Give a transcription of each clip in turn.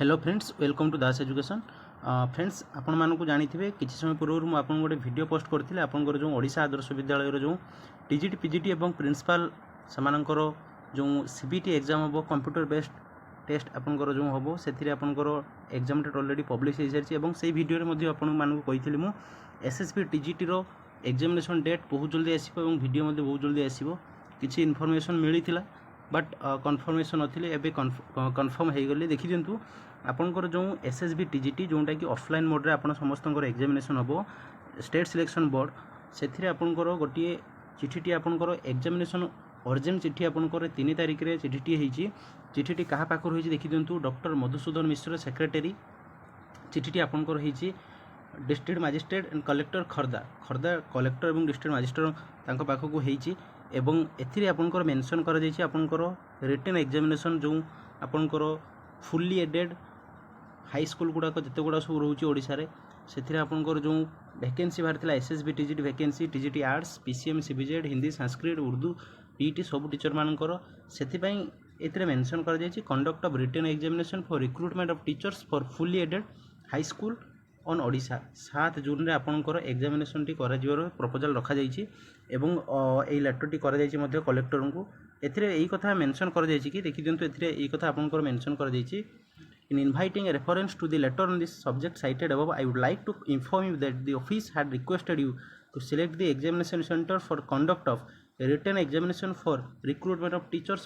Hello friends, welcome to Das education. Friends, आपण मानक जानी किसी समय पूर्व मुझे आपको गोटे वीडियो पोस्ट करती आपंकर जो ओडिशा आदर्श विद्यालय जो टीजीटी पीजीटी और प्रिंसिपल सेमानकर जो सीबीटी एग्जाम हम कंप्यूटर बेस्ड टेस्ट आपंकर जो हम से आपंकर एग्जाम डेट ऑलरेडी पब्लिश हो सारी से वीडियो आपको मु एसएसबी टीजीटी रो एग्जामिनेशन डेट बहुत जल्दी आसो वीडियो बहुत जल्दी आसो किसी इनफॉरमेशन मिली बट कन्फर्मेशन नथिले एबे कन्फर्म हो गली देखी दिंतु आपंकर जो एसएसबी टीजीटी जोटा कि ऑफलाइन मोड रे आपन समस्त एग्जामिनेशन हम स्टेट सिलेक्शन बोर्ड से आपंकर गोटे चिठीटी आपंकर एग्जामिनेशन अर्जेंट चिठी आपंकर 3 तारिख रे चिठीटी होती चिठीटी क्या पाखर होती देखी दिंतु डॉक्टर मधुसूदन मिश्र सेक्रेटरी चिठीटी आपंकर होती district magistrate and collector Khordha Khordha collector और डिस्ट्रिक्ट मजिस्ट्रेट पाखक होती एवं एथिरे आपनकर मेंशन करा जायछि आपनकर रिटन एग्जामिनेशन जो आपनकर फुल्ली एडेड हाई स्कूल गुड़ाक जिते गुड़ा सब रोचे ओडिशा रे से आपनकर जो वैकेंसी बाहर SSB TGT vacancy TGT arts PCM CBZ Hindi Sanskrit Urdu PT सब टीचर मानकर से एथिरे मेंशन करा जायछि conduct of written examination for recruitment of teachers for fully aided high school on Odisha 7 June रे आपनकर एग्जामिनेशन टी करा जिवर प्रपोजल रखा जायछि एवं एई लेटर टी करा जायछि मध्ये कलेक्टर को एथिरे एई कथा मेंशन करा जायछि कि देखि दियंतु एथिरे एई कथा आपनकर मेंशन करा जायछि in inviting a reference to the letter on this subject cited above I would like to inform you that the office had requested you to select the examination center for conduct of a written examination for recruitment of teachers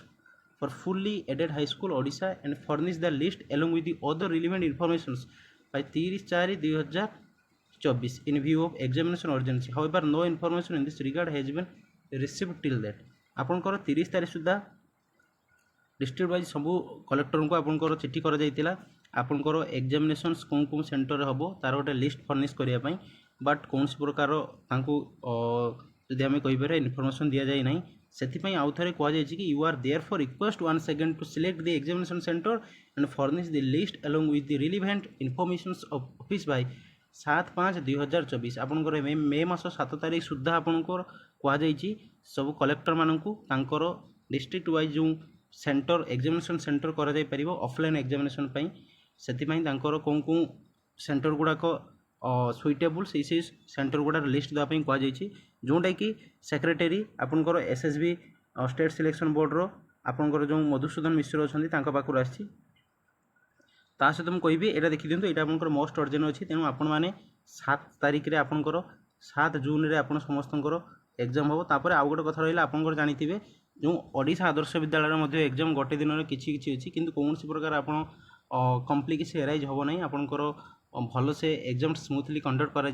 for fully aided high school Odisha and furnish the list along with the other relevant informations by 30/4/2024 in view of examination urgency. However, no information in this regard has been received till that. आपनकर 30 तारिख सुधा district wise सब collector को आपनकर चिठी करा जायतिला आपनकर examination कौन कौन सेंटर हम तार गोटे लिस्ट फर्निश करने बट कौन प्रकार जदि आम कहीपर इनफर्मेशन दि जाए ना से आउ थे कहुई कि you are there for request one second to select the examination centre and furnish the list along with the relevant information office by 7/5/2024 आपनकर मे मास 7 तारिख सुधा आपनकर कहुई सब कलेक्टर मानू डिस्ट्रिक्ट वाइज जो सेंटर एग्जामिनेशन सेंटर करा जाय परिबो ऑफलाइन एग्जामिनेशन पई सेति कौन कौन सेंटर गुड़ाक सुइटेबल से सेंटर गुड़ा लिस्ट देवाई कहुई जोटा कि सेक्रेटरी आपनकर एसएसबी स्टेट सिलेक्शन बोर्ड रो आपनकर जो मधुसूदन मिश्र अच्छा पाखर आसी सहित मुझे कहि एटा देखी दिंतु यहाँ आपनकर मोस्ट अर्जेंट अच्छी तेणु आपण मैंने 7 तारिख रे आपनकर 7 जून रे आपन समस्त एग्जाम हम तापर आउ गोटे कथा रहा आपनकर जानिथिबे जो ओडिशा आदर्श विद्यालय एग्जाम गोटे दिन में किसी अच्छी किंतु कौन प्रकार आप कम्प्लिकेसन एराइज हम ना आपंकर भल से एग्जाम स्मूथली कंडक्ट करा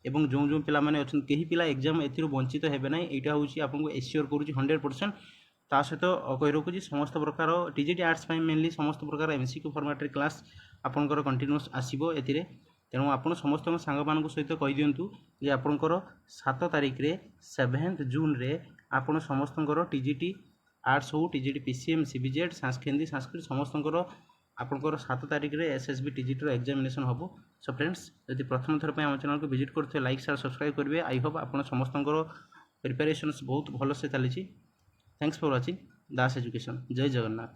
एवं जो जो पिला माने अच्छे कहीं पिला एग्जाम ए वंचित हेबे ना यहाँ हूँ आपको एश्योर करुँच 100%। ता सहित कही रखुच्छी समस्त प्रकार टीजीटी आर्ट्स मेनली समस्त प्रकार एमसीक्यू फॉर्मेट क्लास आपंकर कंटिन्यूअस आसो ए तेणु आप समस्त सांग मान सहित कही दिंतु जे आपंकर 7 तारिख रे 7 जून रे आपन समस्त टीजीटी आर्ट्स हो TGT PCM CBZ Hindi Sanskrit समस्त आपंकर 7 तारिख रे एसएसबी टीजीटी एग्जामिनेशन हम। सो फ्रेंड्स, यदि प्रथम थर आम चैनल को विजिट करते लाइक शेयर सब्सक्राइब करेंगे। आई होप आप समस्त प्रिपेरेशंस बहुत भल से चली। Thanks for watching Das education. जय जगन्नाथ।